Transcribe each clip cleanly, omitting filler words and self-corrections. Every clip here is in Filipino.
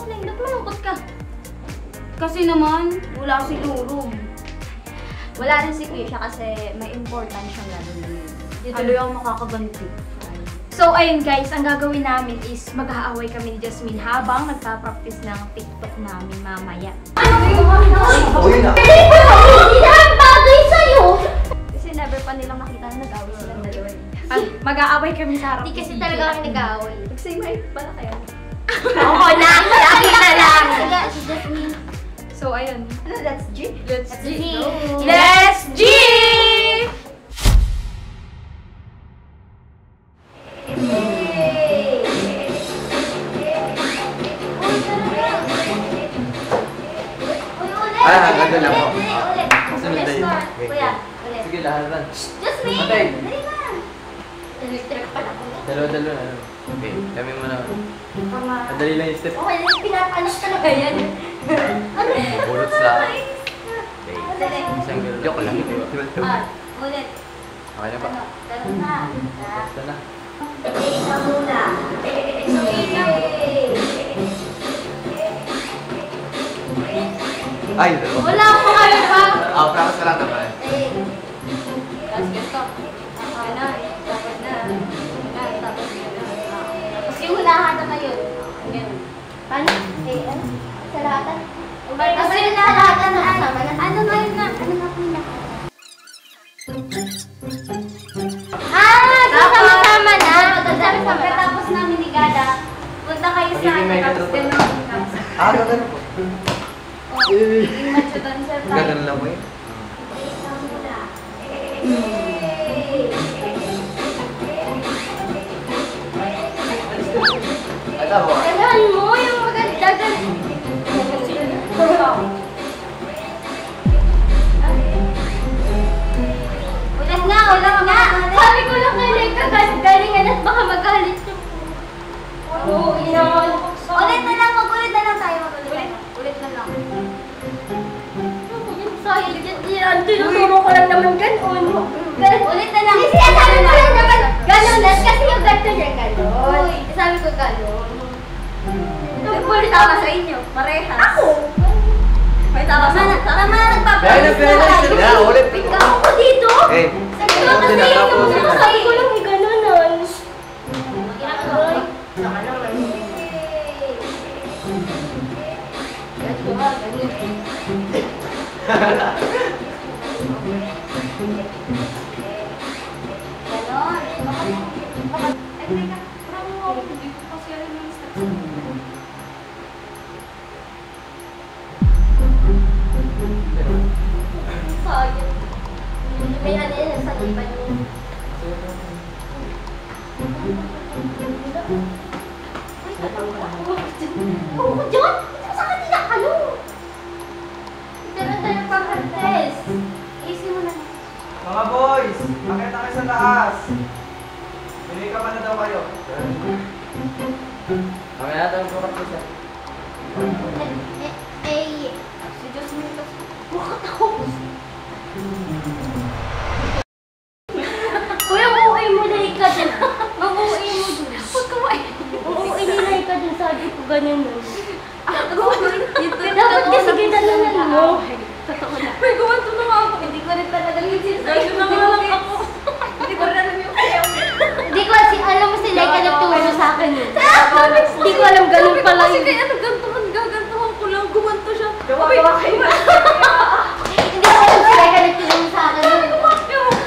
Roslyn, ba't malungkot ka? Kasi naman, wala si Lulu. Wala rin si Kuya kasi may important siyang gagawin. Hindi tuloy ako makakaganti. So, ayun guys, ang gagawin namin is mag-aaway kami ni Jasmine habang nagpa-practice ng TikTok namin mamaya. Uy na! Hindi na ang bagay sa'yo! Kasi never pa nilang nakita na nag-aaway silang dalawa. Mag-aaway kami sa harap. Hindi kasi talaga kami nag-aaway. Mag-say my pala kayo. Oo na! Lagi na lang! Sige, si Jasmine. So, ayun. Ano, let's G? Let's G! Go. Let's G! Hanggang doon lang po. Ulit. Sunod tayo. Kuya, ulit. Sige, lahat. Jasmine! Okay. Dali na! Electric pala ko. Dalawa. Okay, kami muna. Madali lang yung step. Okay, pinapanos talaga yan. Bulot sa... Okay. Dali. Isang girl. Joke lang. Ulit. Okay na ba? Ganun na. Basta na. Isa muna. Ay, dalawa. Wala ko kayo pa. Practice ka lang naman. Tapos ganito. Dapat na. Tapos Tapos yung hulahan na kayo. Ganun. Paano? Ano? Sa lahatan? Kasi yung lahatan na kasama na. Ano nga yun na? Ano nga po yun na? Sama-sama na. Pagkatapos namin ni Gada, punta kayo sa tapos ganun. Ganun po. Machutan sir tayo. Ganun lang po yun. Ito po. Ganahan mo yung maganda. Ulan nga. Sabi ko lang kay kagalingan at baka magalit yung... Oo, ulit na lang, mag-ulit na lang tayo. Ulit na lang. Sahil yan, tinuturo ko lang naman ganun. Ulit na lang. Kasi sabi ko lang naman ganun na, kasi yung ganito niya ganun. Sabi ko ganun. Ulit tama sa inyo, parehas. Ako? May tama sa akin. Tama na nagpapalit. Yeah, ulit. Ikaw ako dito. Okay. Sabi ko kasi yung sabi ko lang yung ganunan. Saka naman. Let's go ha, ganun. May ano yun, sa iba yun. Oo, John! Sa kanila ka, no? Pero tayo pang-contest. Easy mo na. Mga boys, makita kayo sa taas. Pili ka na daw kayo. Okay na tayo pura po siya. Si Jasmine kasi. Bakit ako? Kuya, uuwi mo na ika dun. Uuwi mo dun. Huwag ka uuwi nila ika dun. Sabi ko ganun nun. Dapat kasi ginanunan mo. Totoo na. May gumanto na nga ako. Hindi ko rin talaga yung sinasabi. Ako. Hindi ko rin alam yung kayo. Hindi ko alam mo sila ka nagturo sa akin. Hindi ko alam ganun pala yun. Kasi kaya gagantuhan ko lang. Gumanto siya. Gawa kayo. Hindi ko alam sila ka nagturo sa akin.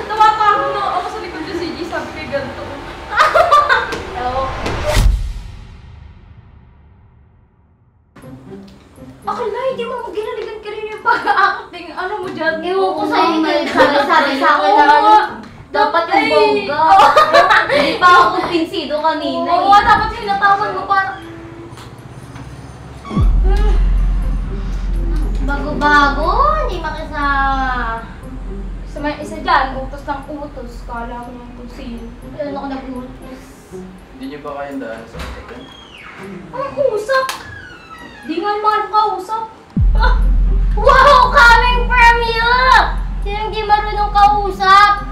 Tumatakot na ako sa likod niya si G. Sabi kay ganito. Akala, hindi mo ginaligan ka rin yung pag-acting. Ano mo dyan? Ewan ko sa'yo yung sabi sa akin na ano, dapat yung bongga. Hindi pa ako pinsido kanina. Oo, dapat hinatawan mo para... Bago-bago, hindi makisa. Sa may isa dyan, utos ng utos. Kala ko ng kung sino. Ano ako nag-utos? Hindi niyo ba kayang daan sa second? Ang usap! Di nga mahal kausap. Wow! Coming from you! Sino hindi marunong kausap?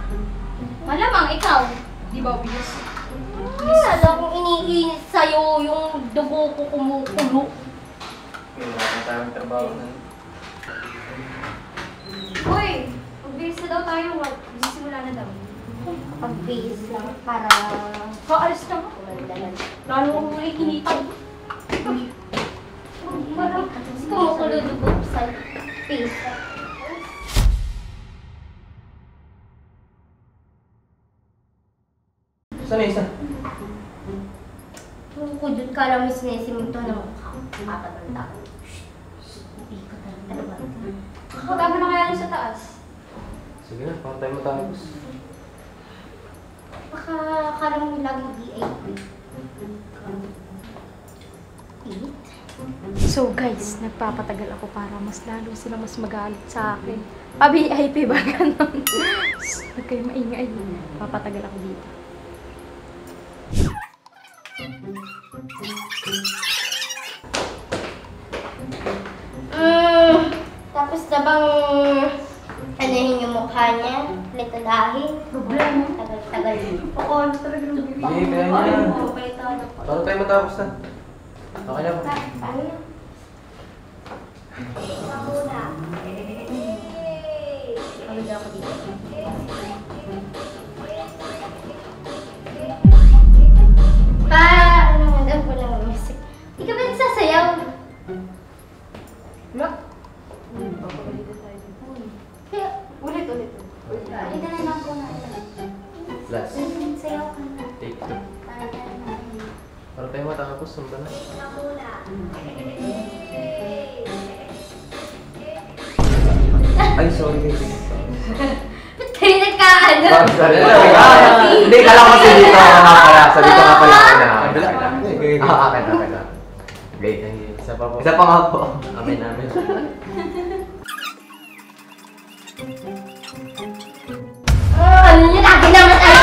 Malamang ikaw. Di ba, Wills? Lalo akong iniinit sa'yo yung dugo ko kumukulo. Wala na tayong trabaho na. Uy! Mag-base na daw tayo. Magsisimula na daw. Pag-base lang para... Kaalis na nga. Lalo ko muna ikinita. Kumukuludugog sa face. Saan na isa? Kukudod ka lang may sinisiminto ng mukha. Kapatanda. Hindi ko talaga. Magkama na kaya sa taas? Sige na, para tayo matapos. Baka akala mo laging VIP. So guys, nagpapatagal ako para mas lalo sila mas magalit sa akin. Pa-VIP ba ganun? Huwag kayo maingay. Papatagal ako dito. Tapos na bang anahin yung mukha niya? Litadahin? Problema? Tagal-tagal. Oo, ano talaga nung Hindi, kaya na. Okay, tayo. Para tayo matapos na. Okay na po. Paano na? Ako na. Pagod ako dito. Ano ko lang music. Hindi ka ba nagsasayaw? Wala. Kaya, Ulit. ito na lang ko na. Last. Sayaw ka na. Take 2. Para tayo matapos, sumba na. Ako na. Ay, sorry. Ba't kayo nagkaano? Sorry. Hindi, kala ko kasi dito ako nga pala. Sabi ko nga pala ako na. Akin. Okay. Isa pa po. Isa pa nga po. Amin. Ano nyo, lagi naman tayo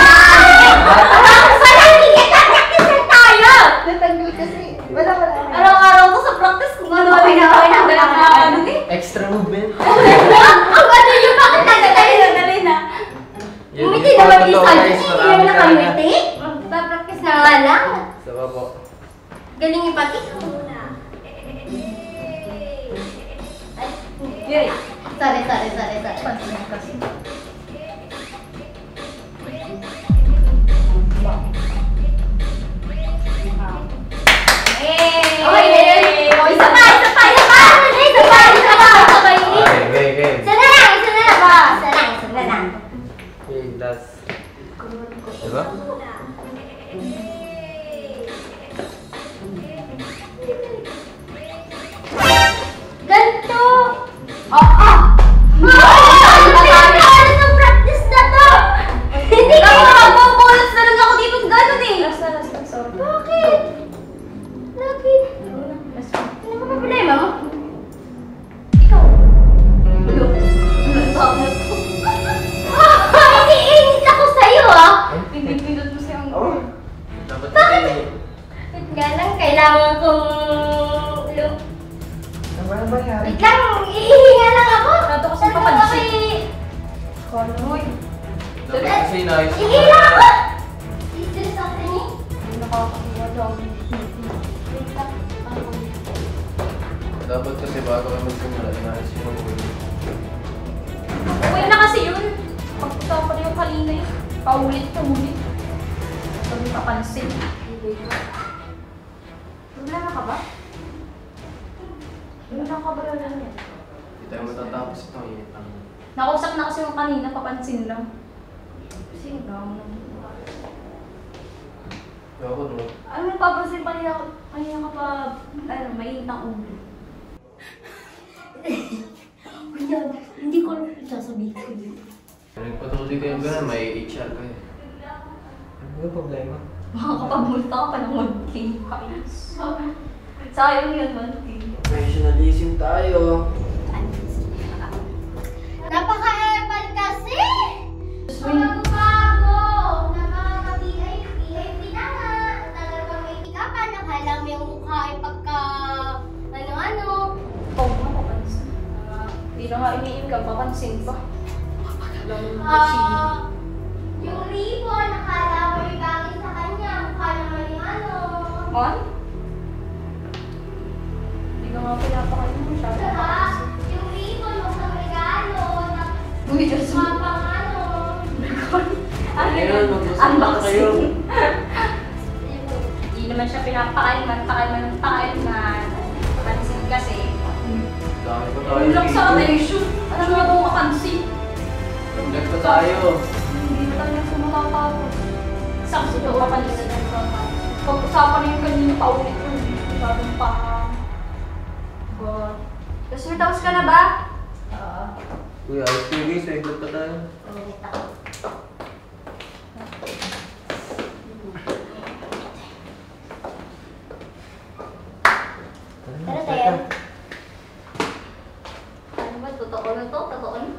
practice tayo! Natanggal kasi. Wala. Araw-araw ko sa practice kung ano-ano na. Extra movement. Ang ano yung bakit nagdadali na? Umiti naman yung sabi, hindi naman nakamiti. Magpa-practice na nga lang. Isa pa po. Galing yung pati. Yay! Sorry. Pansin kasi. Okay, isa pa. Okay. Isa na lang ba? Isa na lang. Okay, last. Diba? Ganto! Ano ng practice na to? Hindi ko makabubulas na lang ako dito gano'n eh. Last, sorry. Bakit? Bakit? Ano ba problema mo? Ikaw. Iniinit ako sa'yo ah! Pindot mo siyang... Dapat Bakit? kasi... Wait nga lang, kailangan kong... Wait lang, iihinga lang ako! Nato kasi Saan papansin. ako Kala mo eh. Dapat kasi nice. Ihinga lang ako! Is ako rin eh? Hindi nakakakuha daw. Wait lang, ako. Dapat kasi bago kami magsimula, inaayos yung mga ulo. Okay na kasi yun. Pagpunta pa rin yung kanina eh. Paulit. Sabi papansin. Problema ka ba? Problema ka ba lang yan? Hindi tayo matatapos ito. Init lang. Nakausap na kasi yung kanina, papansin lang. Sino ba ako naman? Ako no. Ano yung papansin kanina ka pa, mainit ang ulo. Hindi ko alam kung sasabihin ko dito. Nagpatuloy kayo gano'n, may HR kayo. Ano yung problema? Makakapagmulta ka pa ng 1K. Sayang yun, 1K. Professionalism tayo. Napaka-epal kasi! Bago-bago! Napaka-VIP na nga! Tagal pang may tikapan, nakala mo yung mukha ay pagka... ano-ano. Oo nga, papansin. Hindi na nga iniinkam, papansin pa. Yung ribbon, nakala mo yung bagay sa kanya, mukha naman yung ano. On? Hindi ka nga pinapakita. Unboxing. Hindi naman siya pinapakain man. Pansin kasi. Dami ko tayo. Ulak sa nation. Ano nga daw makansin? Vlog pa tayo. Hindi na tayo sumatapos. Sabi siya mapansin na naman. Pag-usapan na yung kanina paulit-ulit. Bagong pa. God. Tapos may tapos ka na ba? Uy, ayos ko guys. May vlog pa tayo. Tara tayo. Ano ba? Totoo na to? Totoo na?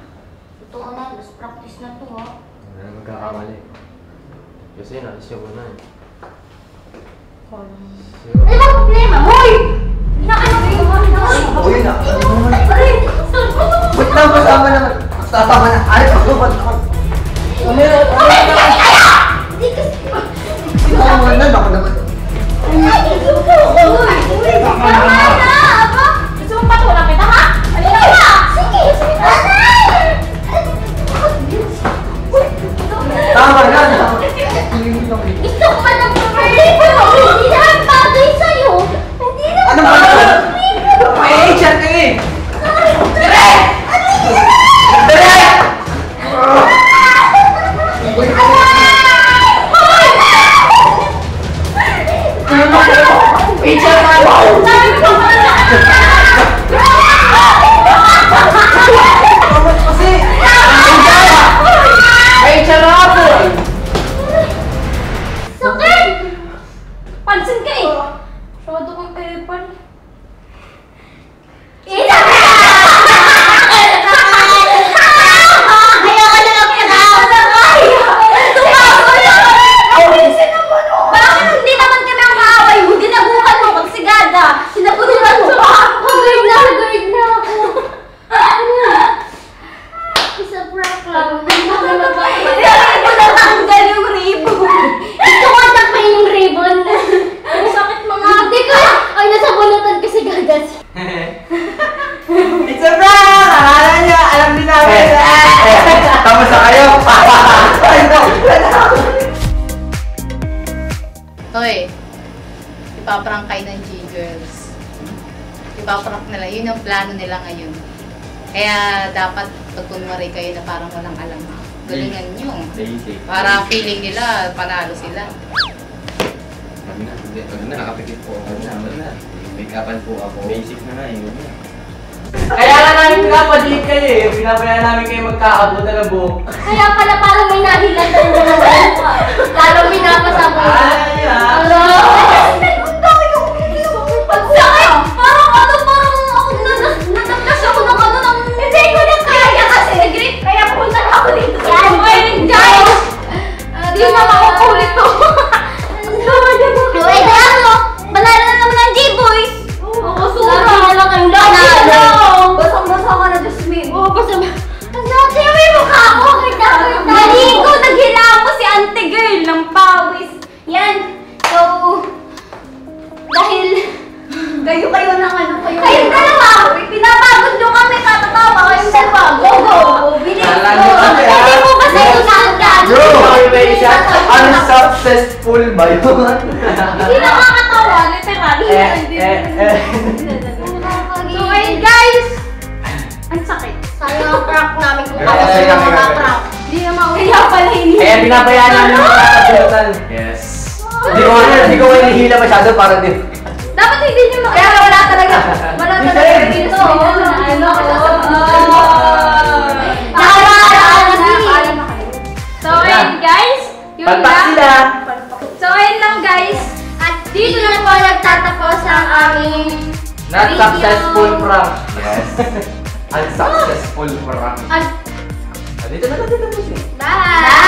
Totoo na. Let's practice na to ha. Ano na magkakamali. Kasi naalis siya muna eh. Ano ba problema? Hoy! Inaano ko yung mga Uy, na! Ba't na? Masama naman! Masama na! Ay, pagkabat ako! Meron! Hindi kasi... Masama na! Baka naman! Uy! Tama na! Aba! Gusto mong patulang kita ha? Halika na! Sige! Tama na! Gusto ko pa ng pamilya! Hindi naman bagay sa'yo! Hindi naman Ano ba ito? May chat ka eh! Dire! Dire! Picture ka! Bakit kasi? May charap! Sakit! Pansin ka eh! Masyado kang epal. Ina! Ayoko na lang pinakaw! Bakit hindi naman kami ang kaaway mo? Dinagukan mo magsigada! Sinapunuran mo pa! Guard na ako! Isa prank lang. Hindi ko natanggal yung ribbon. Gusto ko natanggal yung ribbon. Ang sakit mga... Hindi ko lang. Ay, nasa bunutan kasi gagas. It's a prank! Akala niya, alam din namin. Tama sa kayo! Hoy, ipaprank kayo ng G-Girls. Ipaprank nila. Yun yung plano nila ngayon. Kaya dapat pagkunwari kayo na parang walang alam. Galingan nyo. Para feeling nila, panalo sila. Wag na, nakapikit po ako. Wag na. Make-upan po ako. Basic na nga eh. Wag na. Kaya nga namin pinapalit kayo eh. Pinapalit namin kayo magkakabot na ng buhok. Kaya pala parang may nahilan tayo na parang pinapasabot. Ay, ah. Ang dami yung pagsakit! Parang ano, parang ako nanagkas ako ng ano ng... Hindi ko na kaya kasi nag-grip kaya punta na ako dito. Yan, guys! Di na makukulit to. Uy, kaya ano? Banana na naman ang G-Boys! Oo, sura! Lagi na lang ang lalo! Basang-basa ka na, Jasmine. Oo, basang... Ang lati, may mukha ko! Naligo, naghila mo si Auntie Girl ng pawis. Yan. So, dahil kayo ng ano kayo. Kayong dalawa! Pinapagod nyo kami, katatawa kayong dalawa. Go, go! Bilis! Alam nyo kami, Hindi ah. mo ba sa inunahan? Bro, may isa. Unsuccessful ba yun? Hindi nakakatawa, literal. So, ayun guys! Ang sakit. Sayang ang prank namin kung Kaya, kaya kaya, mga kaya. prank. Hindi na mauwi. Kaya pala hindi. Kaya pinabayaan namin yung kakabulutan. Yes. Hindi ko hinihila masyado para din. Dapat hindi nyo makaya. Kaya wala talaga. Wala talaga dito. So, ayun guys. Yun Palpak lang. sila. So, ayun lang guys. At dito na po nagtatapos ang aming Not successful prank. Yes. Unsuccessful prank. At Dito na natin tapos eh. bye!